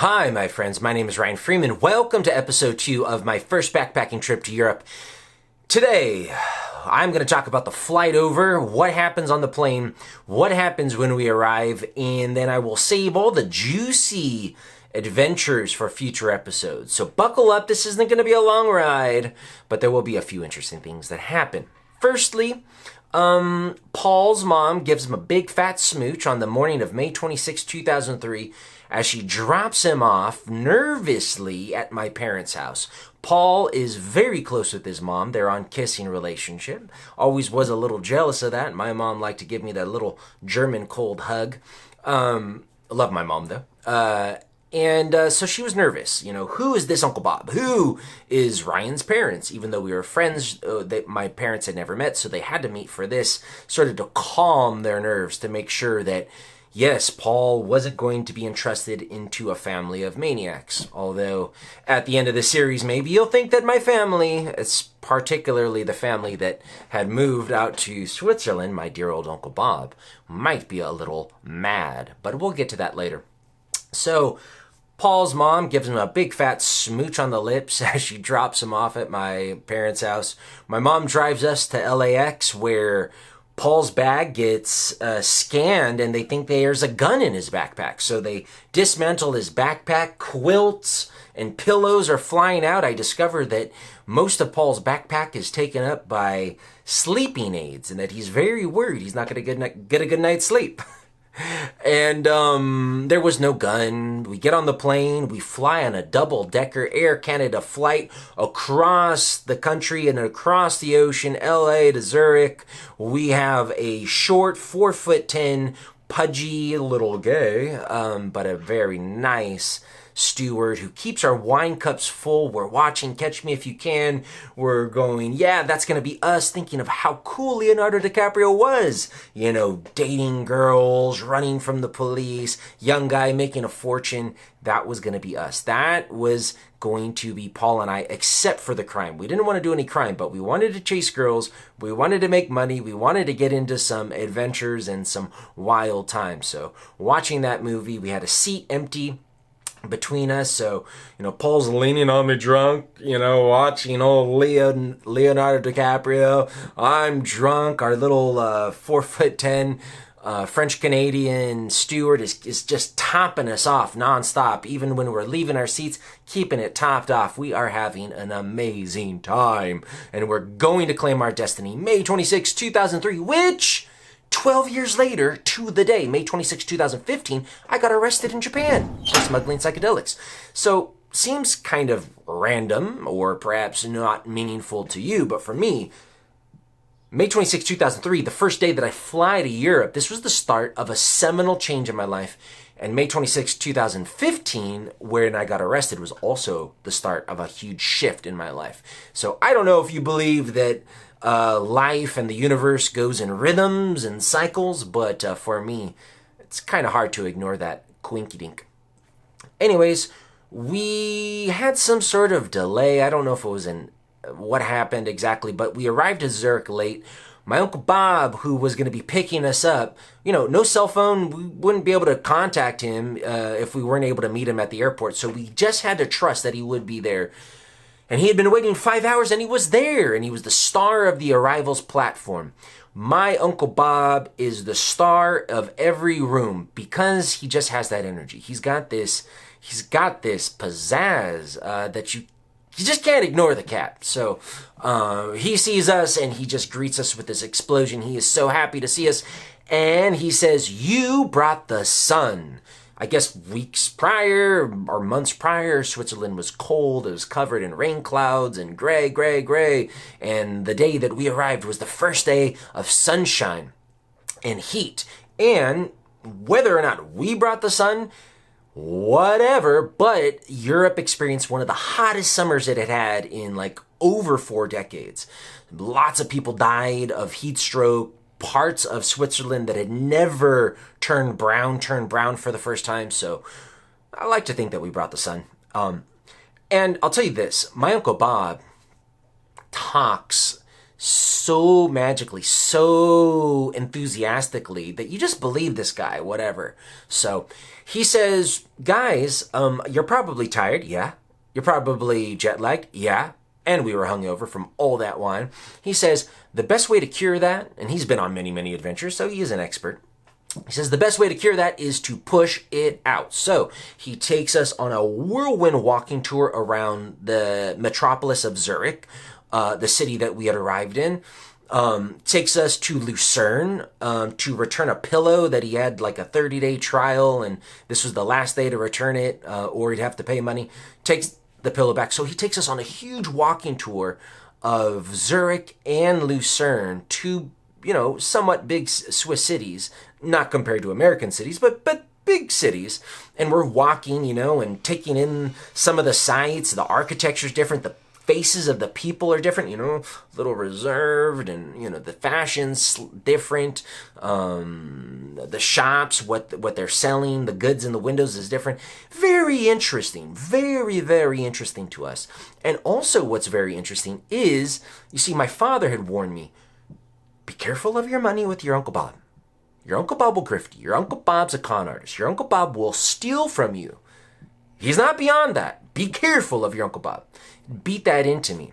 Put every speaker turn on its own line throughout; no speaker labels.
Hi, my friends. My name is Ryan Freeman. Welcome to episode 2 of my first backpacking trip to Europe. Today, I'm going to talk about the flight over, what happens on the plane, what happens when we arrive, and then I will save all the juicy adventures for future episodes. So buckle up. This isn't going to be a long ride, but there will be a few interesting things that happen. Firstly, Paul's mom gives him a big fat smooch on the morning of May 26, 2003, as she drops him off nervously at my parents' house. Paul is very close with his mom. They're on kissing relationship. Always was a little jealous of that. My mom liked to give me that little German cold hug. I love my mom, though. So she was nervous. You know, who is this Uncle Bob? Who is Ryan's parents? Even though we were friends, my parents had never met, so they had to meet for this, sort of to calm their nerves, to make sure that, yes, Paul wasn't going to be entrusted into a family of maniacs. Although, at the end of the series, maybe you'll think that my family, it's particularly the family that had moved out to Switzerland, my dear old Uncle Bob, might be a little mad. But we'll get to that later. So, Paul's mom gives him a big fat smooch on the lips as she drops him off at my parents' house. My mom drives us to LAX, where Paul's bag gets scanned, and they think there's a gun in his backpack. So they dismantle his backpack. Quilts and pillows are flying out. I discovered that most of Paul's backpack is taken up by sleeping aids, and that he's very worried he's not going to get a good night's sleep. And there was no gun. We get on the plane. We fly on a double-decker Air Canada flight across the country and across the ocean, LA to Zurich. We have a short 4'10", pudgy little gay, but a very nice steward who keeps our wine cups full. We're watching Catch Me If You Can. We're going, yeah, that's going to be us, thinking of how cool Leonardo DiCaprio was. You know, dating girls, running from the police, young guy making a fortune. That was going to be us. That was going to be Paul and I, except for the crime. We didn't want to do any crime, but we wanted to chase girls. We wanted to make money. We wanted to get into some adventures and some wild times. So watching that movie, we had a seat empty between us, so, you know, Paul's leaning on me drunk, you know, watching old Leonardo DiCaprio. I'm drunk. Our little 4'10" French-Canadian steward is just topping us off nonstop. Even when we're leaving our seats, keeping it topped off. We are having an amazing time, and we're going to claim our destiny. May 26, 2003, which 12 years later, to the day, May 26, 2015, I got arrested in Japan for smuggling psychedelics. So, seems kind of random, or perhaps not meaningful to you, but for me, May 26, 2003, the first day that I fly to Europe, this was the start of a seminal change in my life. And May 26, 2015, when I got arrested, was also the start of a huge shift in my life. So, I don't know if you believe that life and the universe goes in rhythms and cycles, but for me, it's kind of hard to ignore that quinky-dink. Anyways, we had some sort of delay. I don't know if it was what happened exactly, but we arrived at Zurich late. My Uncle Bob, who was going to be picking us up, you know, no cell phone, we wouldn't be able to contact him if we weren't able to meet him at the airport, so we just had to trust that he would be there. And he had been waiting 5 hours, and he was there, and he was the star of the arrivals platform. My Uncle Bob is the star of every room because he just has that energy. He's got this pizzazz that you just can't ignore the cat. So he sees us, and he just greets us with this explosion. He is so happy to see us, and he says, "You brought the sun." I guess weeks prior or months prior, Switzerland was cold. It was covered in rain clouds and gray. And the day that we arrived was the first day of sunshine and heat. And whether or not we brought the sun, whatever, but Europe experienced one of the hottest summers it had had in like over 4 decades. Lots of people died of heat stroke. Parts of Switzerland that had never turned brown for the first time. So I like to think that we brought the sun. And I'll tell you this, my Uncle Bob talks so magically, so enthusiastically that you just believe this guy, whatever. So he says, guys, you're probably tired. Yeah. You're probably jet lagged. Yeah. And we were hungover from all that wine. He says, the best way to cure that, and he's been on many, many adventures, so he is an expert. He says the best way to cure that is to push it out. So he takes us on a whirlwind walking tour around the metropolis of Zurich, the city that we had arrived in. Takes us to Lucerne to return a pillow that he had like a 30-day trial, and this was the last day to return it, or he'd have to pay money. Takes the pillow back. So he takes us on a huge walking tour of Zurich and Lucerne, two, somewhat big Swiss cities, not compared to American cities, but big cities. And we're walking, and taking in some of the sights. The architecture's different. The faces of the people are different, a little reserved, and, the fashion's different. The shops, what they're selling, the goods in the windows is different. Very interesting. Very, very interesting to us. And also what's very interesting is, you see, my father had warned me, be careful of your money with your Uncle Bob. Your Uncle Bob will grift you. Your Uncle Bob's a con artist. Your Uncle Bob will steal from you. He's not beyond that. Be careful of your Uncle Bob. Beat that into me.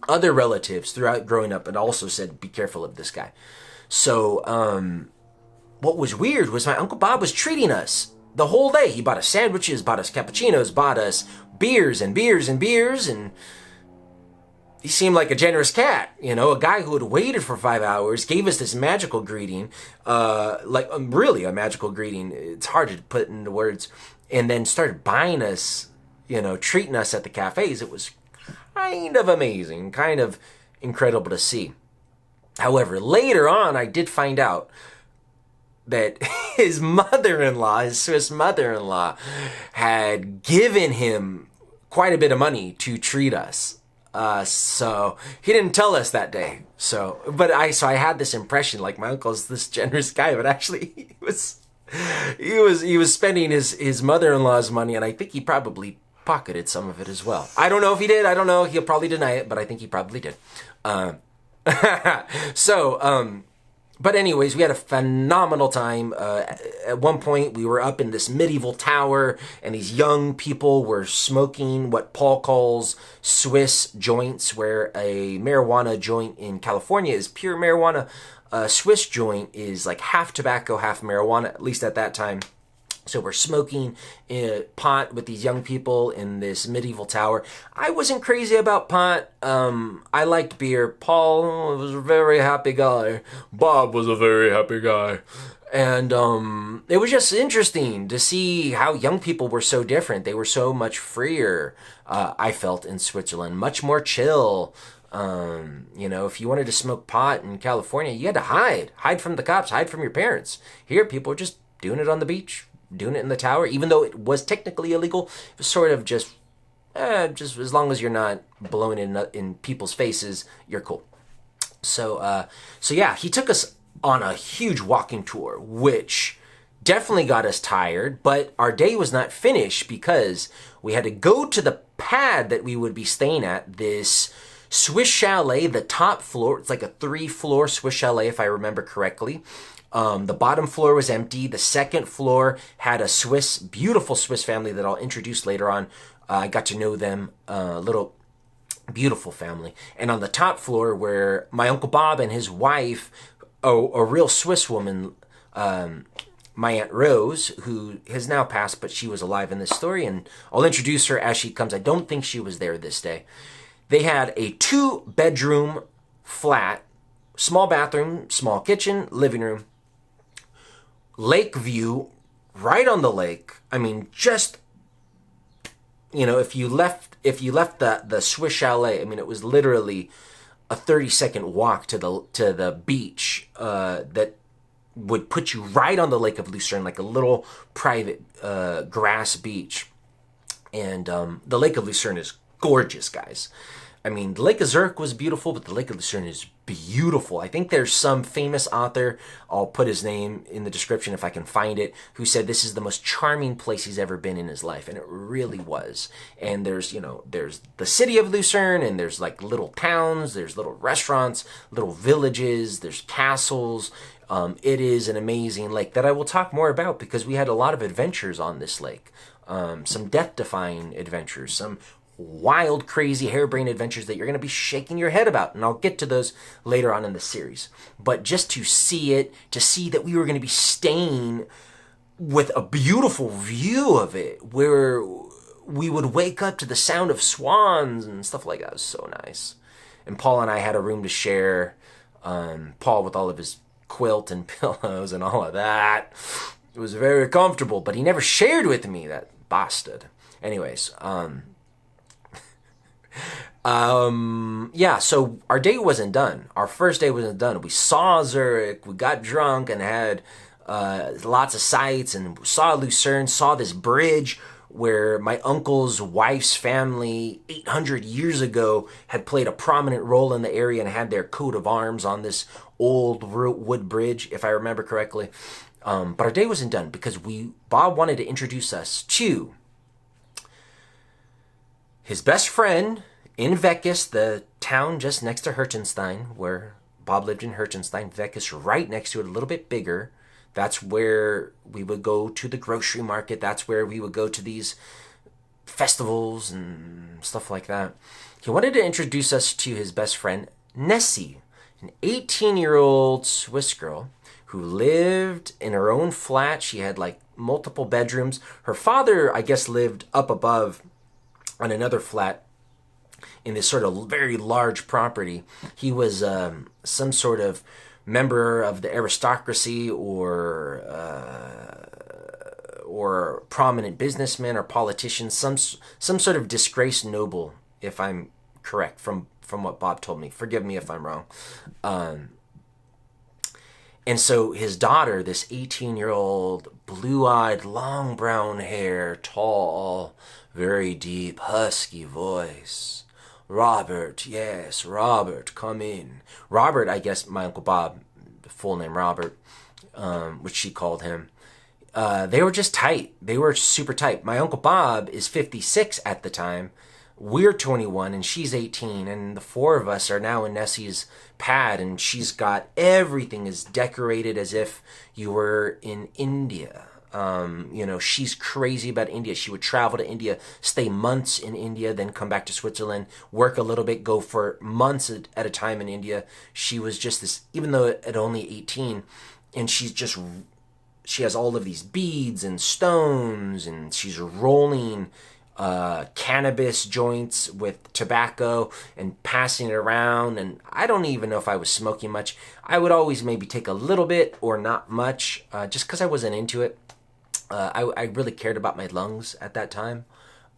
Other relatives throughout growing up had also said, be careful of this guy. So, what was weird was my Uncle Bob was treating us the whole day. He bought us sandwiches, bought us cappuccinos, bought us beers and beers and beers, and he seemed like a generous cat, a guy who had waited for 5 hours, gave us this magical greeting, really a magical greeting. It's hard to put into words. And then started buying us, treating us at the cafes. It was kind of amazing, kind of incredible to see. However, later on, I did find out that his mother-in-law, his Swiss mother-in-law, had given him quite a bit of money to treat us. So he didn't tell us that day. So I had this impression like my uncle's this generous guy, but actually he was spending his mother-in-law's money, and I think he probably pocketed some of it as well. I don't know if he did. I don't know. He'll probably deny it, but I think he probably did. But anyways, we had a phenomenal time. At one point, we were up in this medieval tower, and these young people were smoking what Paul calls Swiss joints, where a marijuana joint in California is pure marijuana. A Swiss joint is like half tobacco, half marijuana, at least at that time. So we're smoking pot with these young people in this medieval tower. I wasn't crazy about pot. I liked beer. Paul was a very happy guy. Bob was a very happy guy. And it was just interesting to see how young people were so different. They were so much freer, I felt, in Switzerland. Much more chill. If you wanted to smoke pot in California, you had to hide from the cops, hide from your parents. Here, people were just doing it on the beach, doing it in the tower, even though it was technically illegal. It was sort of just as long as you're not blowing it in people's faces, you're cool. So yeah, he took us on a huge walking tour, which definitely got us tired, but our day was not finished because we had to go to the pad that we would be staying at, this Swiss chalet. The top floor, it's like a 3-floor Swiss chalet, if I remember correctly. The bottom floor was empty. The second floor had a beautiful Swiss family that I'll introduce later on. I got to know them, little beautiful family. And on the top floor, where my Uncle Bob and his wife, a real Swiss woman, my Aunt Rose, who has now passed, but she was alive in this story, and I'll introduce her as she comes. I don't think she was there this day. They had a 2-bedroom flat, small bathroom, small kitchen, living room, lake view, right on the lake. I mean, just, if you left the Swiss chalet, I mean, it was literally a 30-second walk to the beach that would put you right on the Lake of Lucerne, like a little private grass beach. And the Lake of Lucerne is gorgeous, guys. I mean, the Lake of Zurich was beautiful, but the Lake of Lucerne is beautiful. I think there's some famous author, I'll put his name in the description if I can find it, who said this is the most charming place he's ever been in his life, and it really was. And there's the city of Lucerne, and there's like little towns, there's little restaurants, little villages, there's castles. It is an amazing lake that I will talk more about because we had a lot of adventures on this lake. Some death-defying adventures, some wild, crazy, harebrained adventures that you're going to be shaking your head about. And I'll get to those later on in the series. But just to see it, to see that we were going to be staying with a beautiful view of it, where we would wake up to the sound of swans and stuff like that. It was so nice. And Paul and I had a room to share. Paul with all of his quilt and pillows and all of that. It was very comfortable, but he never shared with me, that bastard. Anyways, yeah, so our day wasn't done. Our first day wasn't done. We saw Zurich, we got drunk and had lots of sights, and saw Lucerne, saw this bridge where my uncle's wife's family 800 years ago had played a prominent role in the area and had their coat of arms on this old wood bridge, if I remember correctly. But our day wasn't done because Bob wanted to introduce us to his best friend in Veckus, the town just next to Hertenstein, where Bob lived in Hertenstein. Veckus right next to it, a little bit bigger. That's where we would go to the grocery market. That's where we would go to these festivals and stuff like that. He wanted to introduce us to his best friend, Nessie, an 18-year-old Swiss girl who lived in her own flat. She had like multiple bedrooms. Her father, I guess, lived up above on another flat in this sort of very large property. He was some sort of member of the aristocracy or prominent businessman or politician, some sort of disgraced noble, if I'm correct from what Bob told me. Forgive me if I'm wrong. And so his daughter, this 18-year-old, blue-eyed, long brown hair, tall, very deep, husky voice. Robert, yes, Robert, come in. Robert, I guess my Uncle Bob, full name Robert, which she called him. They were just tight. They were super tight. My Uncle Bob is 56 at the time. We're 21 and she's 18, and the four of us are now in Nessie's pad, and she's got everything is decorated as if you were in India. She's crazy about India. She would travel to India, stay months in India, then come back to Switzerland, work a little bit, go for months at a time in India. She was just this, even though at only 18, and she has all of these beads and stones, and she's rolling cannabis joints with tobacco and passing it around. And I don't even know if I was smoking much. I would always maybe take a little bit or not much, just because I wasn't into it. I really cared about my lungs at that time.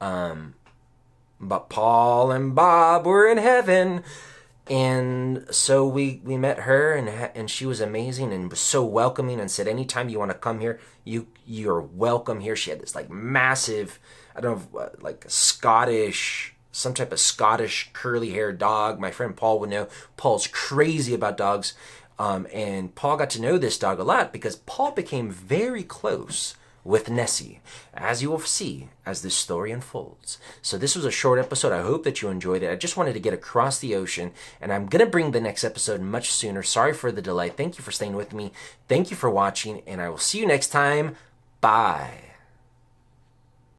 But Paul and Bob were in heaven. And so we met her, and she was amazing and was so welcoming and said, anytime you want to come here, you're welcome here. She had this like massive, I don't know, like some type of Scottish curly haired dog. My friend Paul would know. Paul's crazy about dogs. And Paul got to know this dog a lot because Paul became very close with Nessie, as you will see as this story unfolds. So this was a short episode. I hope that you enjoyed it. I just wanted to get across the ocean, and I'm going to bring the next episode much sooner. Sorry for the delay. Thank you for staying with me. Thank you for watching, and I will see you next time. Bye.